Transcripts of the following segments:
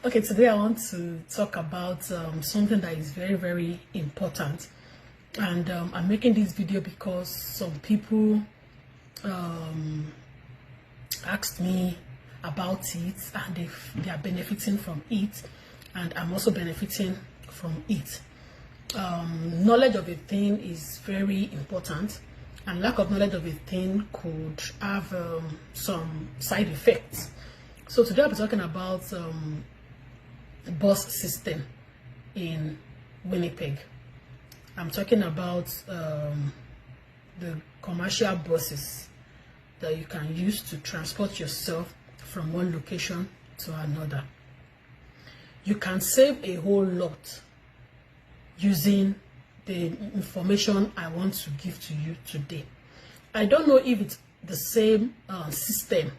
Okay, today I want to talk about something that is very, very important. And I'm making this video because some people asked me about it, and they are benefiting from it, and I'm also benefiting from it. Knowledge of a thing is very important, and lack of knowledge of a thing could have some side effects. So today I'll be talking about the bus system in Winnipeg. I'm talking about the commercial buses that you can use to transport yourself from one location to another. You can save a whole lot using the information I want to give to you today. I don't know if it's the same system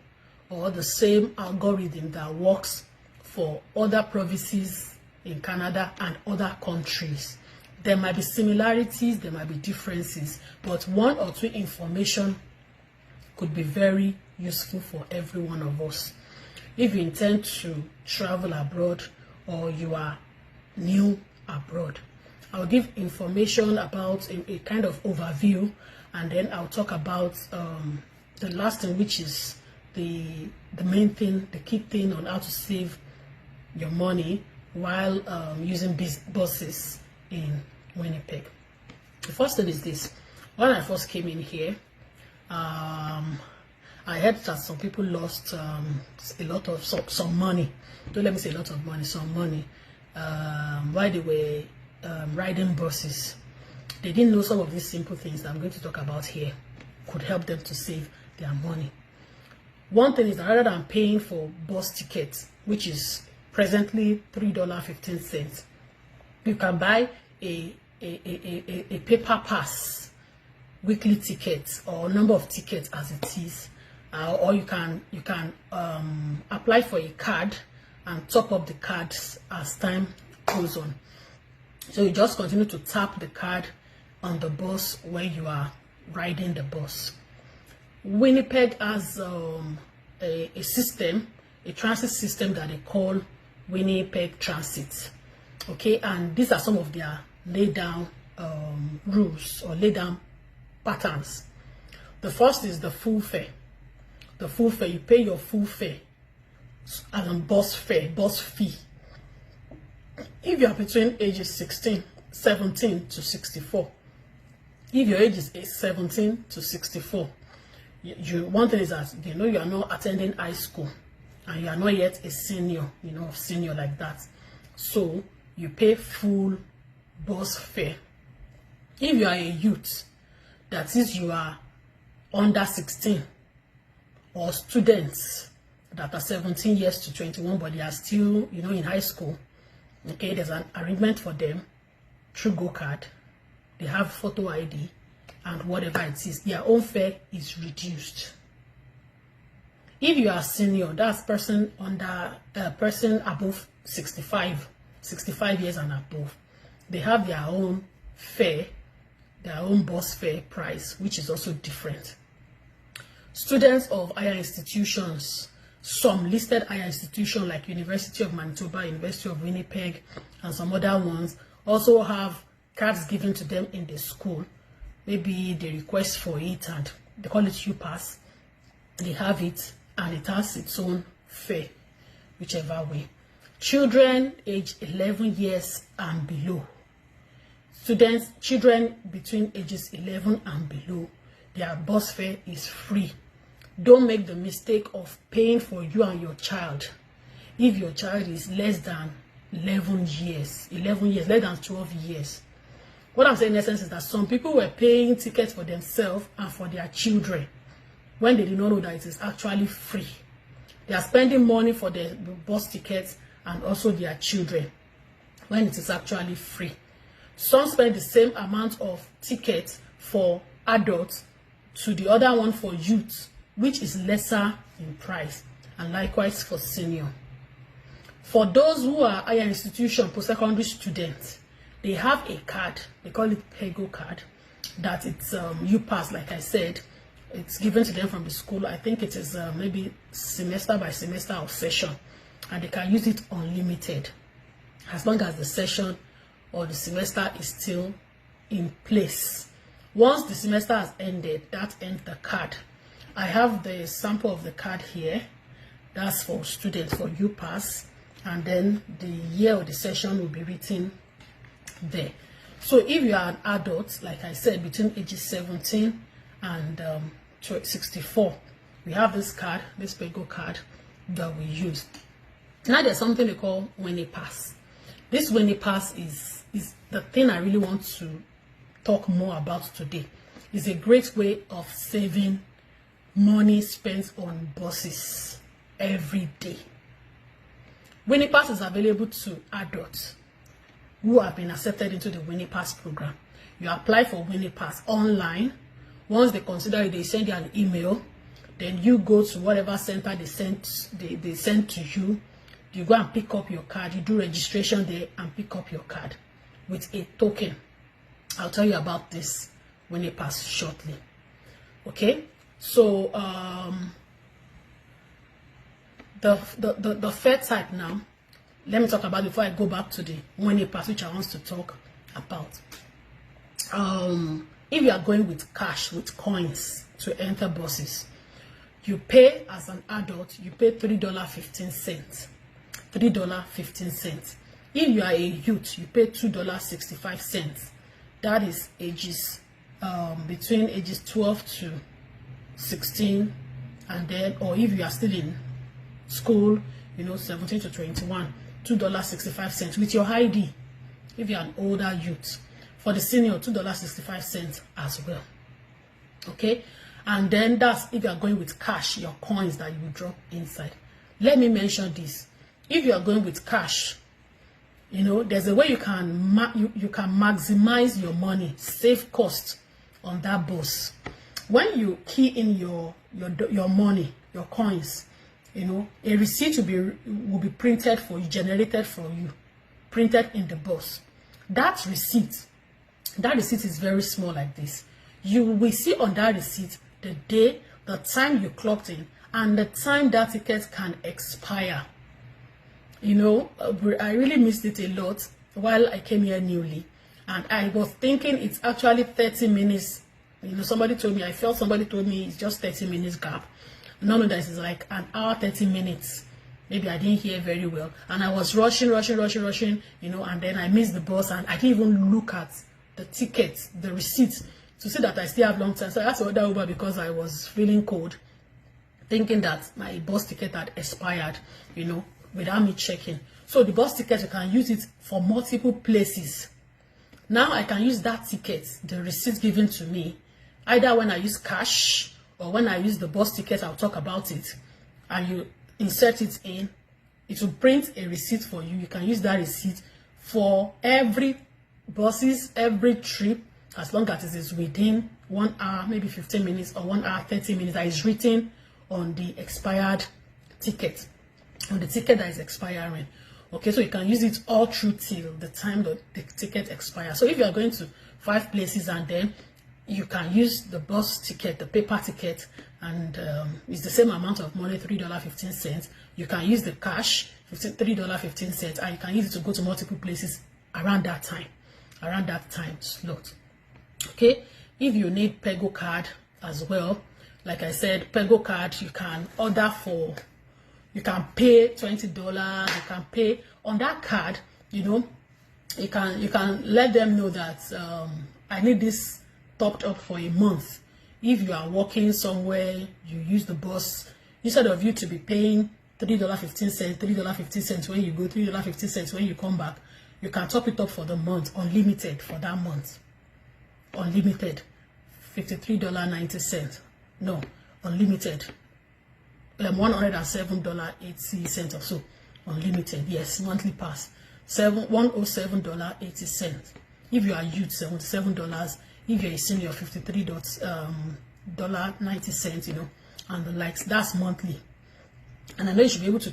or the same algorithm that works for other provinces in Canada and other countries. There might be similarities, there might be differences, but one or two information could be very useful for every one of us. If you intend to travel abroad or you are new abroad, I'll give information about a kind of overview, and then I'll talk about the last thing, which is the main thing, the key thing on how to save your money while using buses in Winnipeg. The first thing is this. When I first came in here, I heard that some people lost a lot of some money. Don't let me say a lot of money, some money, while they were riding buses. They didn't know some of these simple things that I'm going to talk about here could help them to save their money. One thing is that rather than paying for bus tickets, which is presently $3.15, you can buy a paper pass, weekly tickets, or number of tickets as it is, or you can apply for a card and top up the cards as time goes on. So you just continue to tap the card on the bus when you are riding the bus. Winnipeg has a system, a transit system that they call Winnipeg Transit. Okay, and these are some of their laid down rules or laid down patterns. The first is the full fare. The full fare, you pay your full fare as a bus fare, bus fee. If you are between ages 17 to 64, if your age is 17 to 64, one thing is that you know you are not attending high school and you are not yet a senior, senior like that. So you pay full bus fare. If you are a youth, that is, you are under 16, or students that are 17 years to 21 but they are still in high school, okay, there's an arrangement for them through Go Card. They have photo ID and whatever it is, their own fare is reduced. If you are senior, that's person above 65 years and above, they have their own fare, their own bus fare price, which is also different. Students of higher institutions, some listed higher institutions like University of Manitoba, University of Winnipeg, and some other ones also have cards given to them in the school. Maybe they request for it and they call it UPass. They have it and it has its own fare, whichever way. Children age 11 years and below. Children between ages 11 and below, their bus fare is free. Don't make the mistake of paying for you and your child if your child is less than 11 years, less than 12 years. What I'm saying in essence is that some people were paying tickets for themselves and for their children when they did not know that it is actually free. They are spending money for their bus tickets and also their children when it is actually free. Some spend the same amount of tickets for adults to the other one for youth, which is lesser in price, and likewise for senior. For those who are higher institution, post-secondary students, they have a card, they call it PEGO card, that it's UPass, like I said. It's given to them from the school. I think it is maybe semester by semester or session. and they can use it unlimited as long as the session or the semester is still in place. Once the semester has ended, that ends the card. I have the sample of the card here. That's for students, for UPass, and then the year of the session will be written there. So if you are an adult, like I said, between ages 17 and 64, we have this card, this Pego card that we use. Now there's something they call Winnings. This Winnings is the thing I really want to talk more about today. It's a great way of saving money spent on buses every day. Winnings is available to adults who have been accepted into the Winnings program. You apply for Winnings online. Once they consider it, they send you an email. Then you go to whatever center they send to you. You go and pick up your card. You do registration there and pick up your card with a token. I'll tell you about this Winnings shortly. Okay, so the fare type now. Let me talk about it before I go back to the Winnings, which I want to talk about. If you are going with cash, with coins to enter buses, you pay as an adult, you pay $3.15. $3.15. If you are a youth, you pay $2.65. That is ages between ages 12 to 16, and then, or if you are still in school, 17 to 21, $2.65 with your ID. If you're an older youth, for the senior, $2.65 as well. Okay, and then that's if you are going with cash, your coins that you will drop inside. Let me mention this: if you are going with cash, there's a way you can you can maximize your money, save cost on that bus. When you key in your money, your coins, a receipt will be printed for you, generated for you, printed in the bus. That receipt is very small like this. You will see on that receipt the day, the time you clocked in, and the time that ticket can expire. I really missed it a lot while I came here newly, and I was thinking it's actually 30 minutes. Somebody told me it's just 30 minutes gap. None of this is like an hour, 30 minutes. Maybe I didn't hear very well, and I was rushing, and then I missed the bus, and I didn't even look at the ticket, the receipt, to see that I still have long time. So I had to order Uber because I was feeling cold, thinking that my bus ticket had expired, without me checking. So the bus ticket, you can use it for multiple places. Now I can use that ticket, the receipt given to me, either when I use cash or when I use the bus ticket. I'll talk about it, and you insert it in. It will print a receipt for you. You can use that receipt for every buses, every trip, as long as it is within 1 hour, maybe 15 minutes, or 1 hour, 30 minutes, that is written on the expired ticket, on the ticket that is expiring. Okay, so you can use it all through till the time that the ticket expires. So if you are going to 5 places, and then you can use the bus ticket, the paper ticket, and it's the same amount of money, $3.15. You can use the cash, $3.15, and you can use it to go to multiple places around that time slot. Okay, if you need Pego card as well, like I said, Pego card, you can order for, you can pay $20, you can pay on that card. You can let them know that I need this topped up for a month. If you are working somewhere, you use the bus, instead of you to be paying $3.15 when you go, $3.50 when you come back, you can top it up for the month, unlimited for that month. Unlimited, $53.90. No, unlimited, $107.80 or so. Unlimited, yes, monthly pass, $107.80. If you are youth, $77. If you're a senior, $53.90, and the likes. That's monthly. And I know you should be able to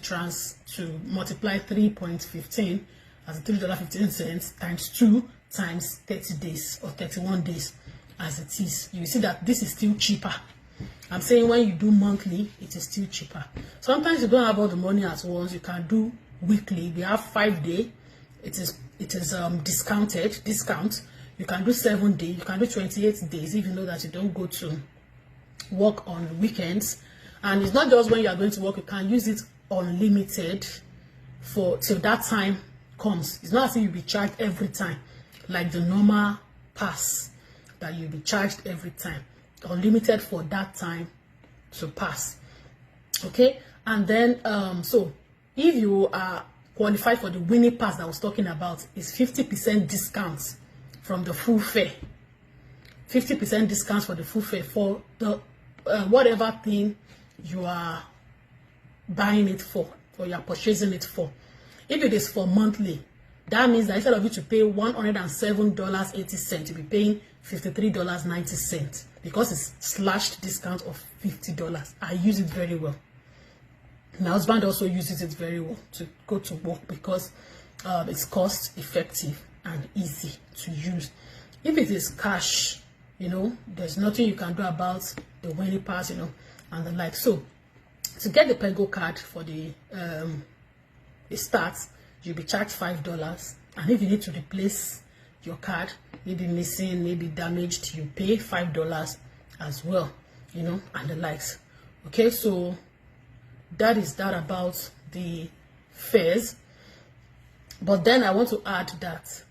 multiply 3.15 as $3.15 times 2 times 30 days or 31 days as it is. You see that this is still cheaper I'm saying when you do monthly, it is still cheaper. Sometimes you don't have all the money at once. You can do weekly. We have 5 day. It is discount. You can do 7 days. You can do 28 days, even though that you don't go to work on weekends. And it's not just when you are going to work. You can use it unlimited for till that time comes. It's not as if you'll be charged every time like the normal pass that you'll be charged every time. Unlimited for that time to pass. Okay, and then so if you are qualified for the winning pass that I was talking about, is 50% discounts from the full fare. 50% discounts for the full fare for the whatever thing you are buying it for or you are purchasing it for. If it is for monthly, that means that instead of you to pay $107.80, you'll be paying $53.90 because it's slashed discount of $50. I use it very well. My husband also uses it very well to go to work because it's cost effective and easy to use. If it is cash, you know, there's nothing you can do about the winning pass, you know, and the like. So to get the Pego card for the start, you'll be charged $5, and if you need to replace your card, maybe missing, maybe damaged, you pay $5 as well, you know, and the likes. Okay, so that is that about the fares. But then I want to add that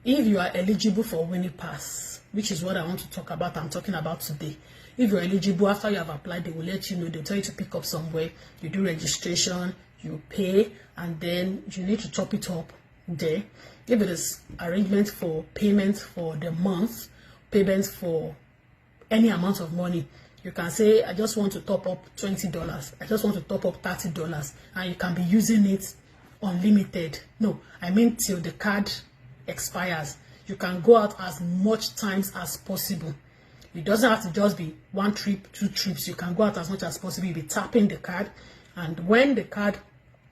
if you are eligible for winning pass, which is what I want to talk about, I'm talking about today. If you're eligible, after you have applied, they will let you know. They'll tell you to pick up somewhere. You do registration, you pay, and then you need to top it up there. If it is arrangement for payment for the month, payments for any amount of money, you can say, I just want to top up $20. I just want to top up $30, and you can be using it unlimited. No, I mean till the card expires. You can go out as much times as possible. It doesn't have to just be 1 trip, 2 trips. You can go out as much as possible. You'll be tapping the card, and when the card,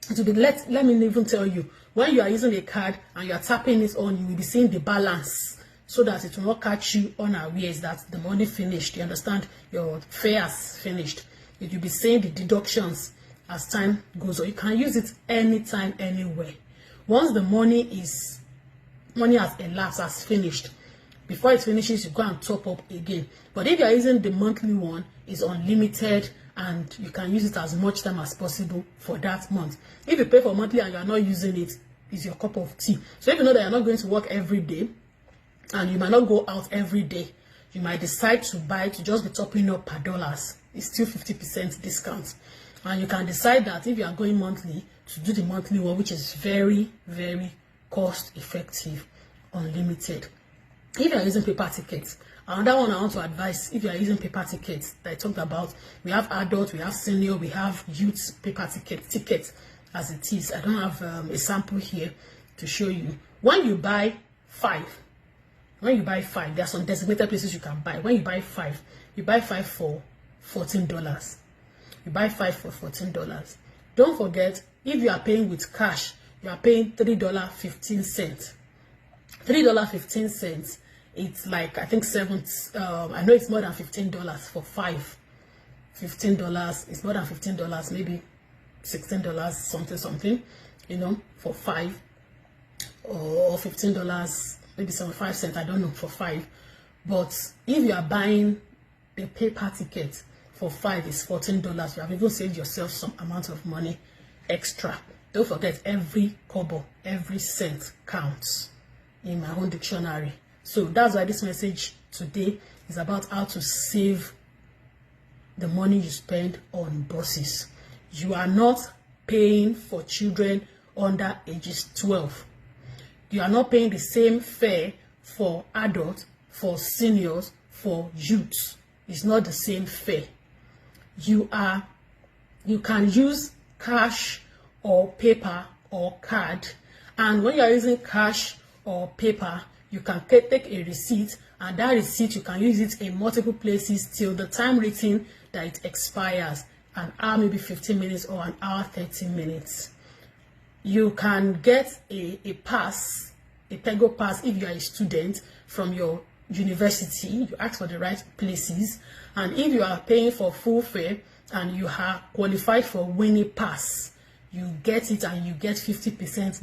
it will be let me even tell you, when you are using the card and you are tapping it on, you will be seeing the balance, so that it will not catch you unawares that the money finished. You understand? Your fare has finished. It will be seeing the deductions as time goes on. You can use it anytime, anywhere. Once the money has elapsed, has finished, before it finishes, you go and top up again. But if you are using the monthly one, it's unlimited, and you can use it as much time as possible for that month. If you pay for monthly and you are not using it, it's your cup of tea. So if you know that you're not going to work every day, and you might not go out every day, you might decide to buy, to just be topping up per $. It's still 50% discount. And you can decide that if you are going monthly, to do the monthly one, which is very, very cost effective, unlimited. If you are using paper tickets, another one I want to advise, if you are using paper tickets that I talked about, we have adult, we have senior, we have youth paper tickets as it is. I don't have a sample here to show you. When you buy 5, there are some designated places you can buy. When you buy 5, you buy 5 for $14. You buy 5 for $14. Don't forget, if you are paying with cash, you are paying $3.15. $3.15. It's like, I think I know it's more than $15 for 5. $15. It's more than $15. Maybe $16, something. You know, for 5, or $15. Maybe 75 cents, I don't know, for 5. But if you are buying a paper ticket for 5, it's $14. You have even saved yourself some amount of money extra. Don't forget, every kobo, every cent counts in my own dictionary. So that's why this message today is about how to save the money you spend on buses. You are not paying for children under ages 12. You are not paying the same fare for adults, for seniors, for youths. It's not the same fare. You can use cash or paper or card, and when you are using cash or paper, you can take a receipt, and that receipt you can use it in multiple places till the time written that it expires, an hour, maybe 15 minutes, or an hour 30 minutes. You can get a pass, a Pego pass, if you are a student, from your university, you ask for the right places, and if you are paying for full fare and you are qualified for winning pass, you get it and you get 50%